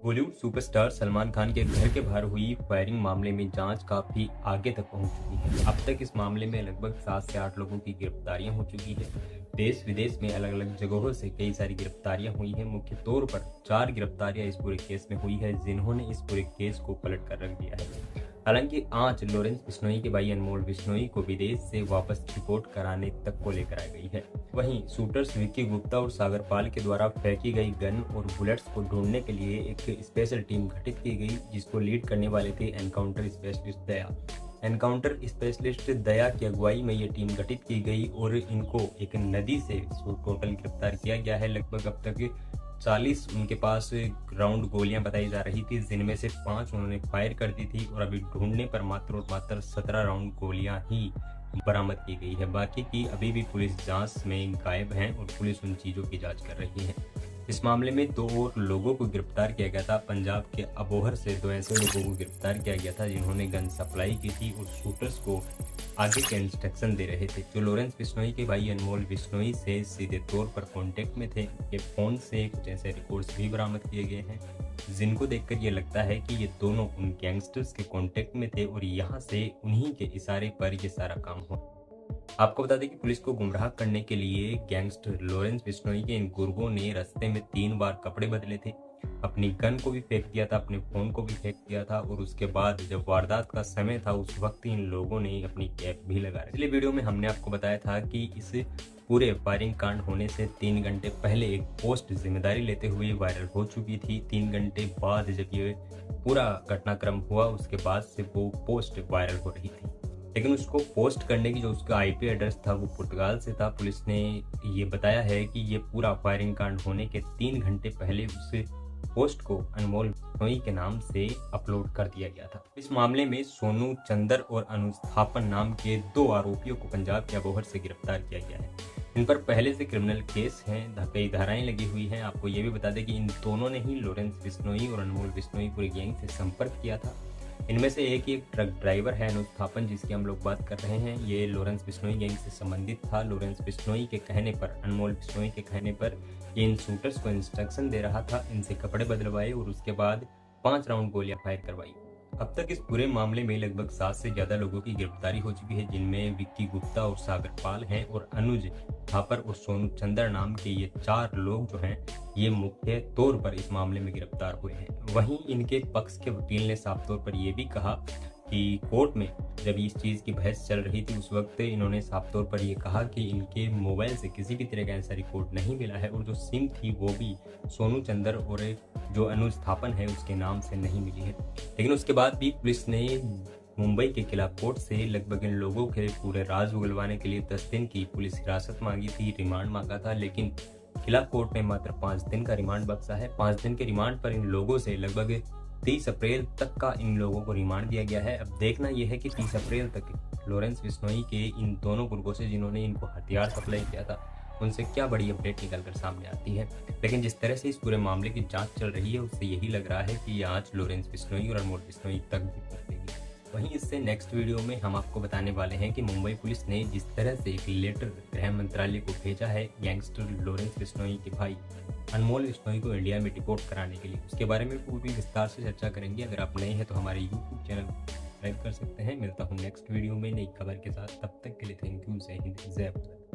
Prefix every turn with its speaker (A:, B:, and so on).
A: Bollywood superstar Salman Khan के घर के बाहर हुई फायरिंग मामले में जांच काफी आगे तक पहुंच चुकी है। अब तक इस मामले में लगभग 7 से 8 लोगों की गिरफ्तारियां हो चुकी है। देश विदेश में अलग अलग जगहों से कई सारी गिरफ्तारियां हुई हैं। मुख्य तौर पर 4 गिरफ्तारियां इस पूरे केस में हुई है, जिन्होंने इस पूरे केस को पलट कर रख दिया है। हालांकि आज लॉरेंस बिश्नोई के भाई अनमोल बिश्नोई को विदेश से वापस रिपोर्ट कराने तक को लेकर आ गई है। वहीं शूटर्स विक्की गुप्ता और सागर पाल के द्वारा फेंकी गई गन और बुलेट्स को ढूंढने के लिए एक स्पेशल टीम गठित की गई, जिसको लीड करने वाले थे एनकाउंटर स्पेशलिस्ट दया। एनकाउंटर स्पेशलिस्ट दया की अगुवाई में ये टीम गठित की गई और इनको एक नदी से टोटल गिरफ्तार किया गया है। लगभग अब तक 40 उनके पास राउंड गोलियां बताई जा रही थी, जिनमें से 5 उन्होंने फायर कर दी थी और अभी ढूंढने पर मात्र और मात्र 17 राउंड गोलियां ही बरामद की गई है। बाकी की अभी भी पुलिस जांच में गायब हैं और पुलिस उन चीजों की जांच कर रही है। इस मामले में 2 और लोगों को गिरफ्तार किया गया था। पंजाब के अबोहर से 2 ऐसे लोगों को गिरफ्तार किया गया था जिन्होंने गन सप्लाई की थी और शूटर्स को आगे के इंस्ट्रक्शन दे रहे थे। जो लॉरेंस बिश्नोई के भाई अनमोल बिश्नोई से सीधे तौर पर कांटेक्ट में थे, ये फोन से कुछ ऐसे रिकॉर्ड्स भी बरामद किए गए हैं, जिनको देखकर ये लगता है कि ये दोनों उन गैंगस्टर्स के कांटेक्ट में थे और यहाँ से उन्हीं के इशारे पर ये सारा काम हुआ। आपको बता दें कि पुलिस को गुमराह करने के लिए गैंगस्टर लॉरेंस बिश्नोई के इन गुर्गों ने रास्ते में 3 बार कपड़े बदले थे, अपनी गन को भी फेंक दिया था, अपने फोन को भी फेंक दिया था और उसके बाद जब वारदात का समय था उस वक्त इन लोगों ने अपनी कैप भी लगा रखी। पिछले वीडियो में हमने आपको बताया था कि इस पूरे फायरिंग कांड होने से 3 घंटे पहले एक पोस्ट जिम्मेदारी लेते हुए वायरल हो चुकी थी। 3 घंटे बाद जब ये पूरा घटनाक्रम हुआ उसके बाद से वो पोस्ट वायरल हो रही थी, लेकिन उसको पोस्ट करने की जो उसका आईपी एड्रेस था वो पुर्तगाल से था। पुलिस ने ये बताया है कि ये पूरा फायरिंग कांड होने के 3 घंटे पहले उस पोस्ट को अनमोल बिश्नोई के नाम से अपलोड कर दिया गया था। इस मामले में सोनू चंदर और अनुज थापन नाम के 2 आरोपियों को पंजाब के अबोहर से गिरफ्तार किया गया है। इन पर पहले से क्रिमिनल केस हैं, कई धाराएं लगी हुई हैं। आपको ये भी बता दें कि इन दोनों ने ही लॉरेंस बिश्नोई और अनमोल बिश्नोई पूरी गैंग से संपर्क किया था। इनमें से एक ट्रक ड्राइवर है अनुज थापन, जिसकी हम लोग बात कर रहे हैं। ये लॉरेंस बिश्नोई गैंग से संबंधित था। लॉरेंस बिश्नोई के कहने पर, अनमोल बिश्नोई के कहने पर ये इन शूटर्स को इंस्ट्रक्शन दे रहा था, इनसे कपड़े बदलवाए और उसके बाद 5 राउंड गोलियां फायर करवाई। अब तक इस पूरे मामले में लगभग 7 से ज्यादा लोगों की गिरफ्तारी हो चुकी है, जिनमें विक्की गुप्ता और सागर पाल हैं और अनुज थापर और सोनू चंदर नाम के ये 4 लोग जो हैं ये मुख्य तौर पर इस मामले में गिरफ्तार हुए हैं। वहीं इनके पक्ष के वकील ने साफ तौर पर यह भी कहा कि कोर्ट में जब इस चीज़ की बहस चल रही थी उस वक्त इन्होंने साफ तौर पर यह कहा कि इनके मोबाइल से किसी भी तरह का ऐसा रिकॉर्ड नहीं मिला है और जो सिम थी वो भी सोनू चंदर और जो अनुज थापन है उसके नाम से नहीं मिली है। लेकिन उसके बाद भी पुलिस ने मुंबई के खिलाफ कोर्ट से लगभग इन लोगों के पूरे राज उगलवाने के लिए 10 दिन की पुलिस हिरासत मांगी थी, रिमांड मांगा था, लेकिन खिलाफ कोर्ट ने मात्र 5 दिन का रिमांड बख्शा है। 5 दिन के रिमांड पर इन लोगों से लगभग 30 अप्रैल तक का इन लोगों को रिमांड दिया गया है। अब देखना यह है कि 30 अप्रैल तक लॉरेंस बिश्नोई के इन दोनों गुर्गों से जिन्होंने इनको हथियार सप्लाई किया था उनसे क्या बड़ी अपडेट निकल कर सामने आती है। लेकिन जिस तरह से इस पूरे मामले की जांच चल रही है उससे यही लग रहा है कि आज लॉरेंस बिश्नोई और अनमोल बिश्नोई तक भी पहुंचेगी। वहीं इससे नेक्स्ट वीडियो में हम आपको बताने वाले हैं कि मुंबई पुलिस ने जिस तरह से एक लेटर गृह मंत्रालय को भेजा है गैंगस्टर लॉरेंस बिश्नोई के भाई अनमोल बिश्नोई को इंडिया में डिपोर्ट कराने के लिए, उसके बारे में पूरी विस्तार से चर्चा करेंगे। अगर आप नए हैं तो हमारे यूट्यूब चैनल सब्सक्राइब कर सकते हैं। मिलता हूँ नेक्स्ट वीडियो में नई खबर के साथ, तब तक के लिए थैंक यू। जय हिंद, जय भारत।